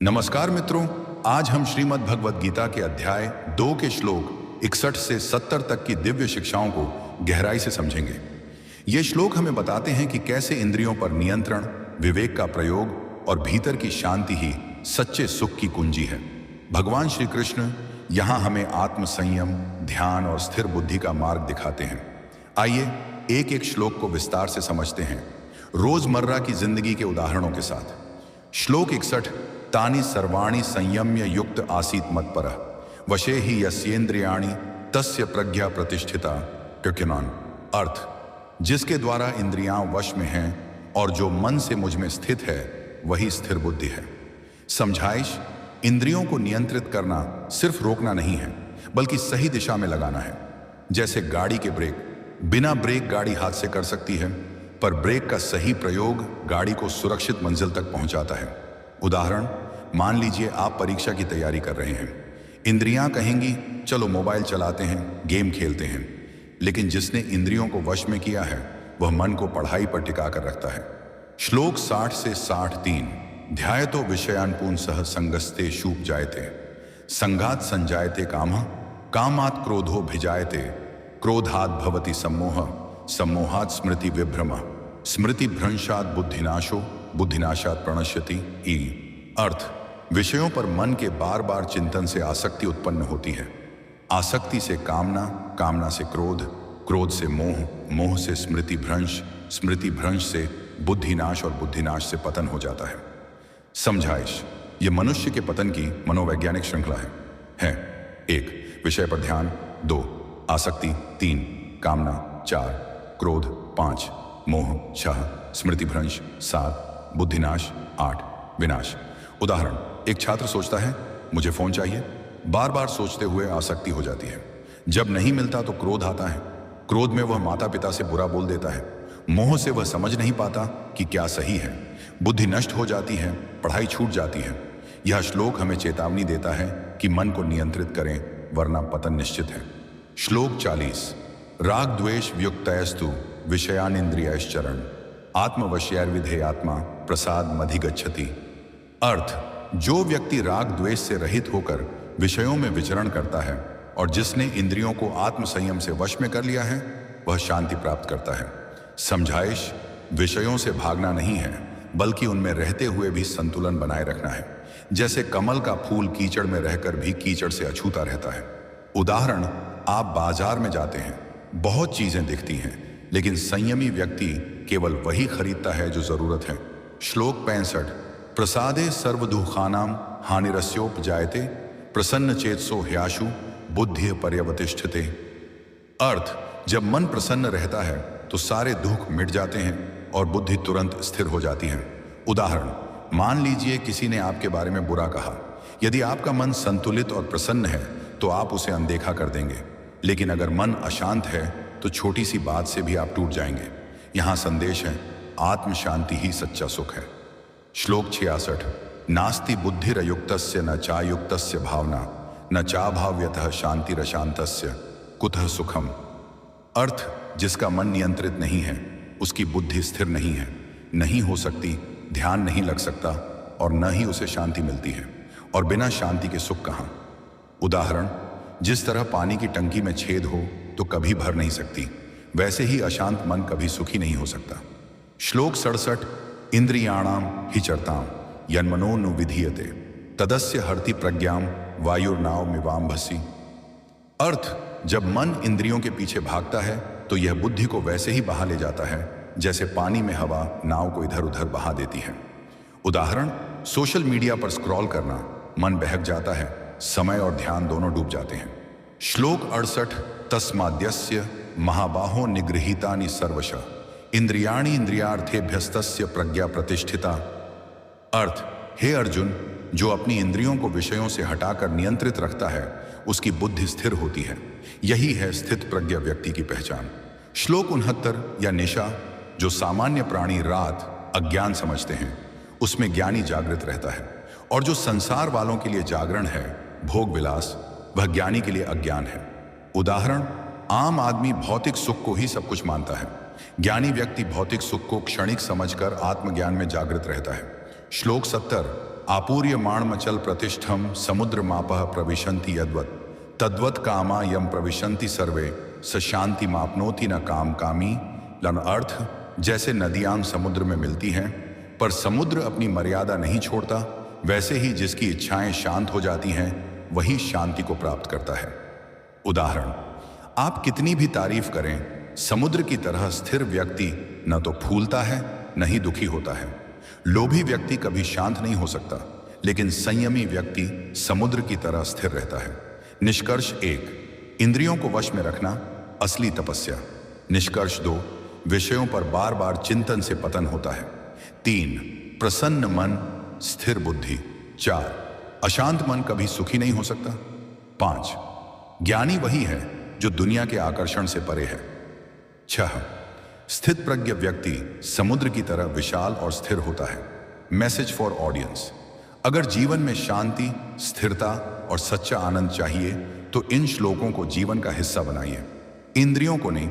नमस्कार मित्रों, आज हम श्रीमद् भगवद गीता के अध्याय 2 के श्लोक 61 से 70 तक की दिव्य शिक्षाओं को गहराई से समझेंगे। ये श्लोक हमें बताते हैं कि कैसे इंद्रियों पर नियंत्रण, विवेक का प्रयोग और भीतर की शांति ही सच्चे सुख की कुंजी है। भगवान श्री कृष्ण यहाँ हमें आत्म संयम, ध्यान और स्थिर बुद्धि का मार्ग दिखाते हैं। आइए एक एक श्लोक को विस्तार से समझते हैं, रोजमर्रा की जिंदगी के उदाहरणों के साथ। श्लोक 61। तानि सर्वाणि संयम्य युक्त आसीत मत्परः वशे ही यस्येन्द्रियाणि तस्य प्रज्ञा प्रतिष्ठिता कृत्यनान। अर्थ, जिसके द्वारा इंद्रियां वश में हैं और जो मन से मुझ में स्थित है वही स्थिर बुद्धि है। समझाइश, इंद्रियों को नियंत्रित करना सिर्फ रोकना नहीं है बल्कि सही दिशा में लगाना है। जैसे गाड़ी के ब्रेक, बिना ब्रेक गाड़ी हादसे कर सकती है, पर ब्रेक का सही प्रयोग गाड़ी को सुरक्षित मंजिल तक पहुंचाता है। उदाहरण, मान लीजिए आप परीक्षा की तैयारी कर रहे हैं। इंद्रियां कहेंगी चलो मोबाइल चलाते हैं, गेम खेलते हैं, लेकिन जिसने इंद्रियों को वश में किया है वह मन को पढ़ाई पर टिका कर रखता है। श्लोक 60 से 63। ध्यायतो विषयान पुंसः संगस्ते शूप जायते संघात संजायते कामः कामात् क्रोधो भिजायते क्रोधात् भवति सम्मोह सम्मोहात् स्मृति विभ्रमः स्मृति भ्रंशात् बुद्धिनाशो बुद्धिनाशात् प्रणश्यति। अर्थ, विषयों पर मन के बार बार चिंतन से आसक्ति उत्पन्न होती है। आसक्ति से कामना, कामना से क्रोध, क्रोध से मोह, मोह से स्मृति भ्रंश, स्मृति भ्रंश से बुद्धिनाश और बुद्धिनाश से पतन हो जाता है। समझाइश, ये मनुष्य के पतन की मनोवैज्ञानिक श्रृंखला है। 1 विषय पर ध्यान, 2 आसक्ति, 3 कामना, 4 क्रोध, 5 मोह, 6 स्मृति भ्रंश, 7 बुद्धिनाश, 8 विनाश। उदाहरण, एक छात्र सोचता है मुझे फोन चाहिए, बार बार सोचते हुए आसक्ति हो जाती है। जब नहीं मिलता तो क्रोध आता है, क्रोध में वह माता पिता से बुरा बोल देता है, मोह से वह समझ नहीं पाता कि क्या सही है, बुद्धि नष्ट हो जाती है, पढ़ाई छूट जाती है। यह श्लोक हमें चेतावनी देता है कि मन को नियंत्रित करें वरना पतन निश्चित है। श्लोक 40। राग द्वेष व्युक्तयस्तु विषयान इंद्रियश्चरण आत्मवश्यैर्विधे आत्मा प्रसाद मधिगच्छति। अर्थ, जो व्यक्ति राग द्वेष से रहित होकर विषयों में विचरण करता है और जिसने इंद्रियों को आत्म संयम से वश में कर लिया है वह शांति प्राप्त करता है। समझाइश, विषयों से भागना नहीं है बल्कि उनमें रहते हुए भी संतुलन बनाए रखना है। जैसे कमल का फूल कीचड़ में रहकर भी कीचड़ से अछूता रहता है। उदाहरण, आप बाजार में जाते हैं, बहुत चीजें दिखती हैं, लेकिन संयमी व्यक्ति केवल वही खरीदता है जो जरूरत है। श्लोक 65। प्रसादे सर्वदुःखानां हानिरस्योपजायते प्रसन्न चेतसो ह्याशु बुद्धि पर्यवतिष्ठते। अर्थ, जब मन प्रसन्न रहता है तो सारे दुख मिट जाते हैं और बुद्धि तुरंत स्थिर हो जाती है। उदाहरण, मान लीजिए किसी ने आपके बारे में बुरा कहा। यदि आपका मन संतुलित और प्रसन्न है तो आप उसे अनदेखा कर देंगे, लेकिन अगर मन अशांत है तो छोटी सी बात से भी आप टूट जाएंगे। यहाँ संदेश है, आत्म शांति ही सच्चा सुख है। श्लोक 66। नास्ति बुद्धिरयुक्तस्य न चायुक्तस्य भावना न चाभाव्यतः शांतिरशांतस्य कुतः सुखम। अर्थ, जिसका मन नियंत्रित नहीं है उसकी बुद्धि स्थिर नहीं है, नहीं हो सकती, ध्यान नहीं लग सकता और न ही उसे शांति मिलती है। और बिना शांति के सुख कहाँ। उदाहरण, जिस तरह पानी की टंकी में छेद हो तो कभी भर नहीं सकती, वैसे ही अशांत मन कभी सुखी नहीं हो सकता। श्लोक 67। इंद्रियाणाम हि चरताम यन्मनोनु विधीयते तदस्य हरति प्रज्ञाम वायुर्नाव मिवाम्भसी। अर्थ, जब मन इंद्रियों के पीछे भागता है तो यह बुद्धि को वैसे ही बहा ले जाता है जैसे पानी में हवा नाव को इधर उधर बहा देती है। उदाहरण, सोशल मीडिया पर स्क्रॉल करना, मन बहक जाता है, समय और ध्यान दोनों डूब जाते हैं। श्लोक 68। तस्माद्यस्य महाबाहो निगृहीतानि सर्वशः इंद्रियाणि इंद्रियार्थेभ्यस्तस्य प्रज्ञा प्रतिष्ठिता। अर्थ, हे अर्जुन, जो अपनी इंद्रियों को विषयों से हटाकर नियंत्रित रखता है उसकी बुद्धि स्थिर होती है। यही है स्थित प्रज्ञा व्यक्ति की पहचान। श्लोक 69। या निशा, जो सामान्य प्राणी रात अज्ञान समझते हैं उसमें ज्ञानी जागृत रहता है, और जो संसार वालों के लिए जागरण है भोग विलास, वह ज्ञानी के लिए अज्ञान है। उदाहरण, आम आदमी भौतिक सुख को ही सब कुछ मानता है, ज्ञानी व्यक्ति भौतिक सुख को क्षणिक समझकर आत्मज्ञान में जागृत रहता है। श्लोक 70। आपूर्यमाणमचल प्रतिष्ठम समुद्र मापः प्रविशन्ति यद्वत् तद्वत् कामा यम प्रविशन्ति सर्वे स शांति मापनोति न काम कामी। लन अर्थ, जैसे नदियां समुद्र में मिलती हैं पर समुद्र अपनी मर्यादा नहीं छोड़ता, वैसे ही जिसकी इच्छाएं शांत हो जाती हैं वही शांति को प्राप्त करता है। उदाहरण, आप कितनी भी तारीफ करें, समुद्र की तरह स्थिर व्यक्ति न तो फूलता है न ही दुखी होता है। लोभी व्यक्ति कभी शांत नहीं हो सकता, लेकिन संयमी व्यक्ति समुद्र की तरह स्थिर रहता है। निष्कर्ष 1, इंद्रियों को वश में रखना असली तपस्या। निष्कर्ष 2, विषयों पर बार बार चिंतन से पतन होता है। 3, प्रसन्न मन स्थिर बुद्धि। 4, अशांत मन कभी सुखी नहीं हो सकता। 5, ज्ञानी वही है जो दुनिया के आकर्षण से परे है। 6, स्थित प्रज्ञ व्यक्ति समुद्र की तरह विशाल और स्थिर होता है। मैसेज फॉर ऑडियंस, अगर जीवन में शांति, स्थिरता और सच्चा आनंद चाहिए तो इन श्लोकों को जीवन का हिस्सा बनाइए, इंद्रियों को नहीं।